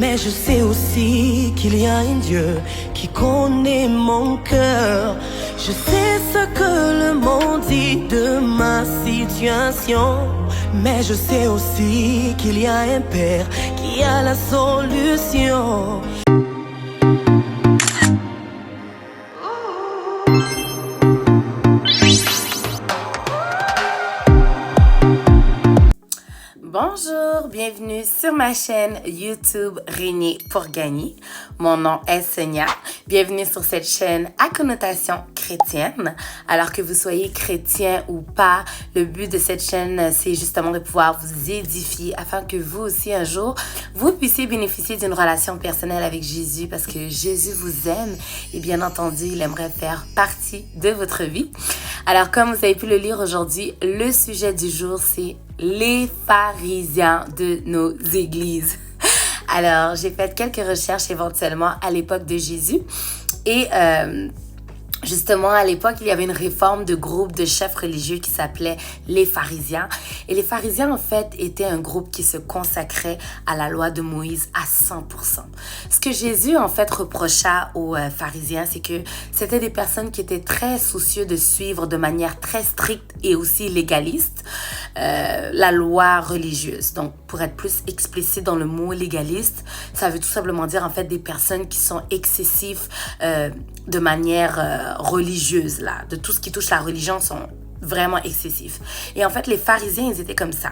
Mais je sais aussi qu'il y a un Dieu qui connaît mon cœur. Je sais ce que le monde dit de ma situation. Mais je sais aussi qu'il y a un Père qui a la solution. Bonjour, bienvenue sur ma chaîne YouTube Régner pour gagner. Mon nom est Sonia. Bienvenue sur cette chaîne à connotation chrétienne. Alors que vous soyez chrétien ou pas, le but de cette chaîne, c'est justement de pouvoir vous édifier afin que vous aussi un jour, vous puissiez bénéficier d'une relation personnelle avec Jésus parce que Jésus vous aime et bien entendu, il aimerait faire partie de votre vie. Alors comme vous avez pu le lire aujourd'hui, le sujet du jour, c'est les pharisiens de nos églises. Alors, j'ai fait quelques recherches éventuellement à l'époque de Jésus et justement, à l'époque, il y avait une réforme de groupe de chefs religieux qui s'appelait les pharisiens. Et les pharisiens, en fait, étaient un groupe qui se consacrait à la loi de Moïse à 100%. Ce que Jésus, en fait, reprocha aux pharisiens, c'est que c'était des personnes qui étaient très soucieux de suivre de manière très stricte et aussi légaliste la loi religieuse. Donc, pour être plus explicite dans le mot légaliste, ça veut tout simplement dire, en fait, des personnes qui sont excessives de manière religieuse, là, de tout ce qui touche la religion sont vraiment excessifs. Et en fait, les pharisiens, ils étaient comme ça.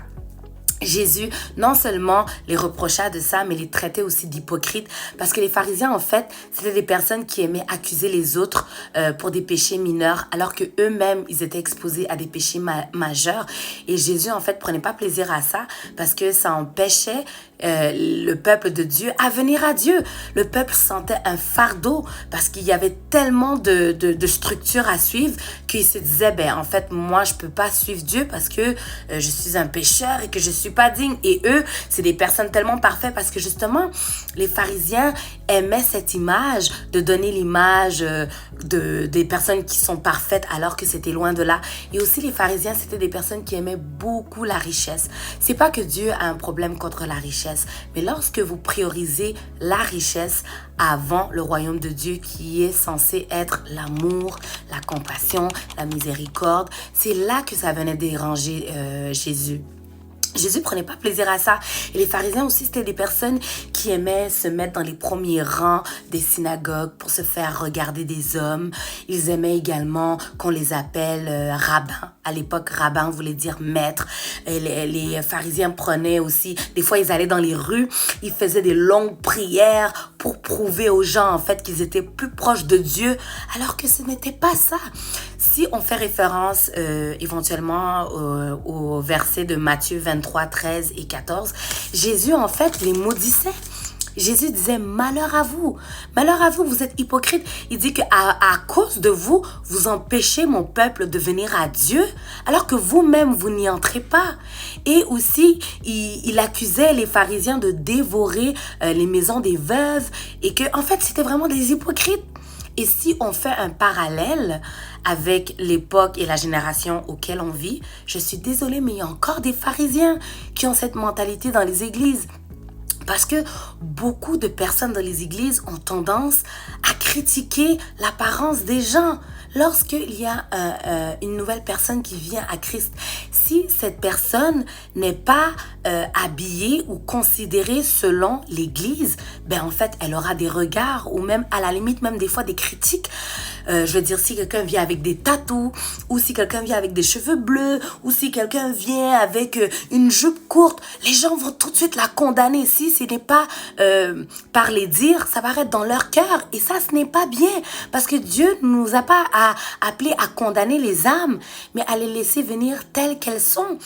Jésus, non seulement les reprocha de ça, mais les traitait aussi d'hypocrites parce que les pharisiens, en fait, c'était des personnes qui aimaient accuser les autres pour des péchés mineurs alors que eux-mêmes, ils étaient exposés à des péchés majeurs. Et Jésus, en fait, prenait pas plaisir à ça parce que ça empêchait le peuple de Dieu à venir à Dieu. Le peuple sentait un fardeau parce qu'il y avait tellement de structures à suivre qu'il se disait, ben en fait, moi, je peux pas suivre Dieu parce que je suis un pécheur et que je suis pas digne. Et eux, c'est des personnes tellement parfaites parce que justement, les pharisiens aimaient cette image de donner l'image des personnes qui sont parfaites alors que c'était loin de là. Et aussi, les pharisiens, c'était des personnes qui aimaient beaucoup la richesse. C'est pas que Dieu a un problème contre la richesse, mais lorsque vous priorisez la richesse avant le royaume de Dieu qui est censé être l'amour, la compassion, la miséricorde, c'est là que ça venait déranger Jésus. Jésus prenait pas plaisir à ça. Et les pharisiens aussi, c'était des personnes qui aimaient se mettre dans les premiers rangs des synagogues pour se faire regarder des hommes. Ils aimaient également qu'on les appelle rabbins. À l'époque, rabbin voulait dire maître. Et les pharisiens prenaient aussi, des fois ils allaient dans les rues, ils faisaient des longues prières pour prouver aux gens en fait qu'ils étaient plus proches de Dieu, alors que ce n'était pas ça. Si on fait référence éventuellement au verset de Matthieu 23, 13 et 14, Jésus en fait les maudissait. Jésus disait, malheur à vous, vous êtes hypocrites. Il dit qu'à cause de vous, vous empêchez mon peuple de venir à Dieu, alors que vous-même, vous n'y entrez pas. Et aussi, il accusait les pharisiens de dévorer les maisons des veuves et que, en fait, c'était vraiment des hypocrites. Et si on fait un parallèle avec l'époque et la génération auquel on vit, je suis désolée, mais il y a encore des pharisiens qui ont cette mentalité dans les églises. Parce que beaucoup de personnes dans les églises ont tendance à critiquer l'apparence des gens. Lorsqu'il y a une nouvelle personne qui vient à Christ, si cette personne n'est pas habillée ou considérée selon l'Église, ben en fait, elle aura des regards ou même à la limite même des fois des critiques. Je veux dire, si quelqu'un vient avec des tatous, ou si quelqu'un vient avec des cheveux bleus, ou si quelqu'un vient avec une jupe courte, les gens vont tout de suite la condamner. Si ce n'est pas par les dires, ça va être dans leur cœur. Et ça, ce n'est pas bien. Parce que Dieu ne nous a pas appelés à condamner les âmes, mais à les laisser venir telles qu'elles sont.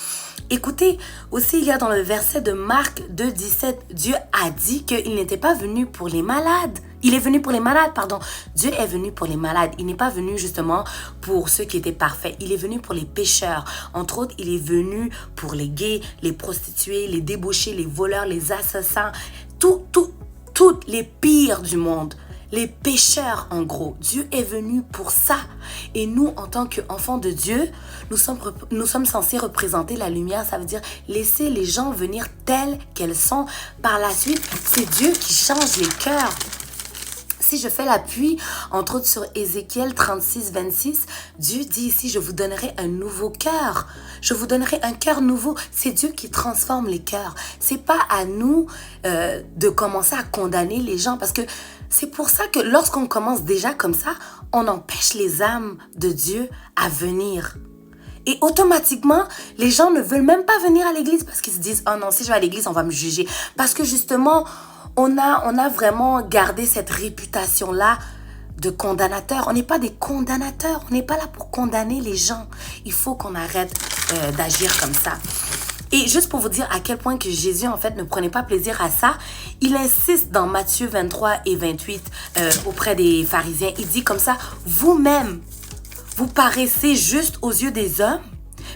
Écoutez, aussi il y a dans le verset de Marc 2,17, Dieu a dit qu'il n'était pas venu pour les malades. Il est venu pour les malades, pardon. Dieu est venu pour les malades. Il n'est pas venu justement pour ceux qui étaient parfaits. Il est venu pour les pécheurs. Entre autres, il est venu pour les gays, les prostituées, les débauchés, les voleurs, les assassins. Toutes les pires du monde. les pécheurs, en gros. Dieu est venu pour ça. Et nous, en tant qu'enfants de Dieu, nous sommes censés représenter la lumière. Ça veut dire laisser les gens venir telles qu'elles sont. Par la suite, c'est Dieu qui change les cœurs. Si je fais l'appui, entre autres sur Ézéchiel 36, 26, Dieu dit ici, je vous donnerai un nouveau cœur. Je vous donnerai un cœur nouveau. C'est Dieu qui transforme les cœurs. C'est pas à nous de commencer à condamner les gens parce que c'est pour ça que lorsqu'on commence déjà comme ça, on empêche les âmes de Dieu à venir. Et automatiquement, les gens ne veulent même pas venir à l'église parce qu'ils se disent « Oh non, si je vais à l'église, on va me juger. » Parce que justement, on a vraiment gardé cette réputation-là de condamnateur. On n'est pas des condamnateurs. On n'est pas là pour condamner les gens. Il faut qu'on arrête d'agir comme ça. Et juste pour vous dire à quel point que Jésus, en fait, ne prenait pas plaisir à ça, il insiste dans Matthieu 23 et 28 auprès des pharisiens. Il dit comme ça, « Vous-même, vous paraissez juste aux yeux des hommes,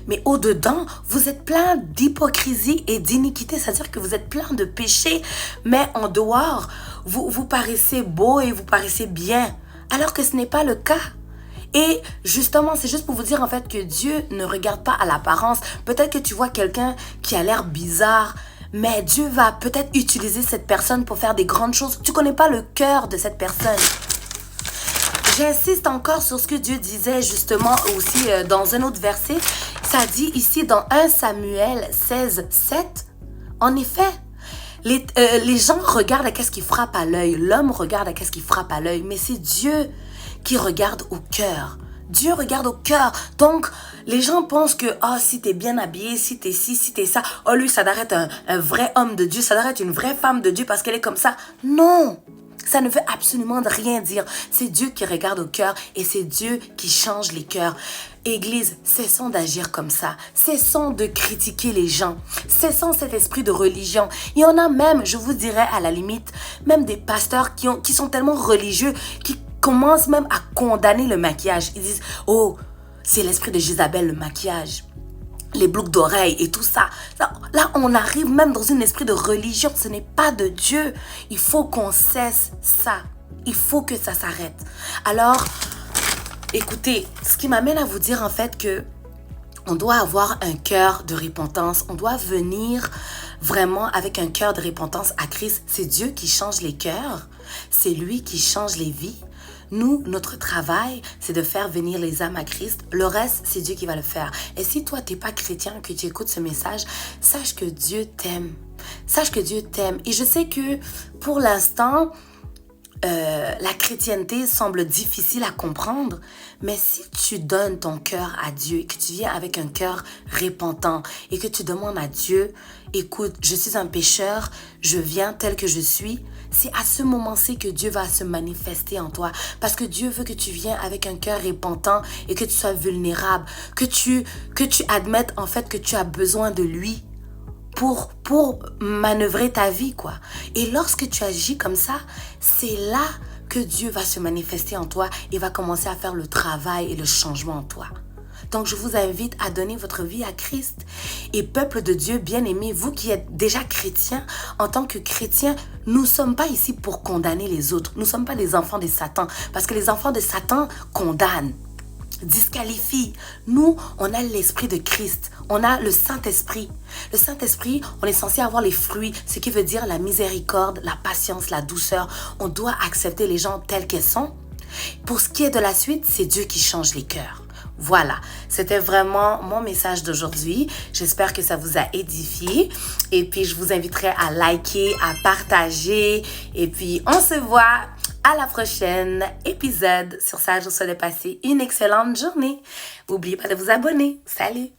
mais au-dedans, vous êtes plein d'hypocrisie et d'iniquité. C'est-à-dire que vous êtes plein de péchés, mais en dehors, vous paraissez beau et vous paraissez bien, alors que ce n'est pas le cas. » Et justement, c'est juste pour vous dire en fait que Dieu ne regarde pas à l'apparence. Peut-être que tu vois quelqu'un qui a l'air bizarre, mais Dieu va peut-être utiliser cette personne pour faire des grandes choses. Tu ne connais pas le cœur de cette personne. J'insiste encore sur ce que Dieu disait justement aussi dans un autre verset. Ça dit ici dans 1 Samuel 16, 7. En effet, les gens regardent à ce qui frappe à l'œil. L'homme regarde à ce qui frappe à l'œil. Mais c'est Dieu qui regarde au cœur. Dieu regarde au cœur. Donc, les gens pensent que si t'es bien habillé, si t'es ci, si t'es ça, lui, ça doit être un vrai homme de Dieu, ça doit être une vraie femme de Dieu parce qu'elle est comme ça. Non! Ça ne veut absolument rien dire. C'est Dieu qui regarde au cœur et c'est Dieu qui change les cœurs. Église, cessons d'agir comme ça. Cessons de critiquer les gens. Cessons cet esprit de religion. Il y en a même, je vous dirais à la limite, même des pasteurs qui sont tellement religieux, qui commencent même à condamner le maquillage. Ils disent, oh, c'est l'esprit de Jézabel, le maquillage. Les boucles d'oreilles et tout ça. Là, on arrive même dans un esprit de religion. Ce n'est pas de Dieu. Il faut qu'on cesse ça. Il faut que ça s'arrête. Alors, écoutez, ce qui m'amène à vous dire en fait que on doit avoir un cœur de repentance. On doit venir vraiment avec un cœur de repentance à Christ. C'est Dieu qui change les cœurs. C'est lui qui change les vies. Nous, notre travail, c'est de faire venir les âmes à Christ. Le reste, c'est Dieu qui va le faire. Et si toi, tu n'es pas chrétien, que tu écoutes ce message, sache que Dieu t'aime. Sache que Dieu t'aime. Et je sais que pour l'instant, la chrétienté semble difficile à comprendre, mais si tu donnes ton cœur à Dieu et que tu viens avec un cœur repentant et que tu demandes à Dieu, écoute, je suis un pécheur, je viens tel que je suis, c'est à ce moment-ci que Dieu va se manifester en toi. Parce que Dieu veut que tu viennes avec un cœur repentant et que tu sois vulnérable, que tu admettes en fait que tu as besoin de lui pour manœuvrer ta vie, quoi. Et lorsque tu agis comme ça, c'est là que Dieu va se manifester en toi et va commencer à faire le travail et le changement en toi. Donc, je vous invite à donner votre vie à Christ. Et peuple de Dieu bien-aimé, vous qui êtes déjà chrétiens, en tant que chrétiens, nous ne sommes pas ici pour condamner les autres. Nous ne sommes pas des enfants de Satan. Parce que les enfants de Satan condamnent, disqualifient. Nous, on a l'esprit de Christ. On a le Saint-Esprit. Le Saint-Esprit, on est censé avoir les fruits, ce qui veut dire la miséricorde, la patience, la douceur. On doit accepter les gens tels qu'ils sont. Pour ce qui est de la suite, c'est Dieu qui change les cœurs. Voilà, c'était vraiment mon message d'aujourd'hui. J'espère que ça vous a édifié. Et puis, je vous inviterai à liker, à partager. Et puis, on se voit à la prochaine épisode. Sur ça, je vous souhaite de passer une excellente journée. N'oubliez pas de vous abonner. Salut!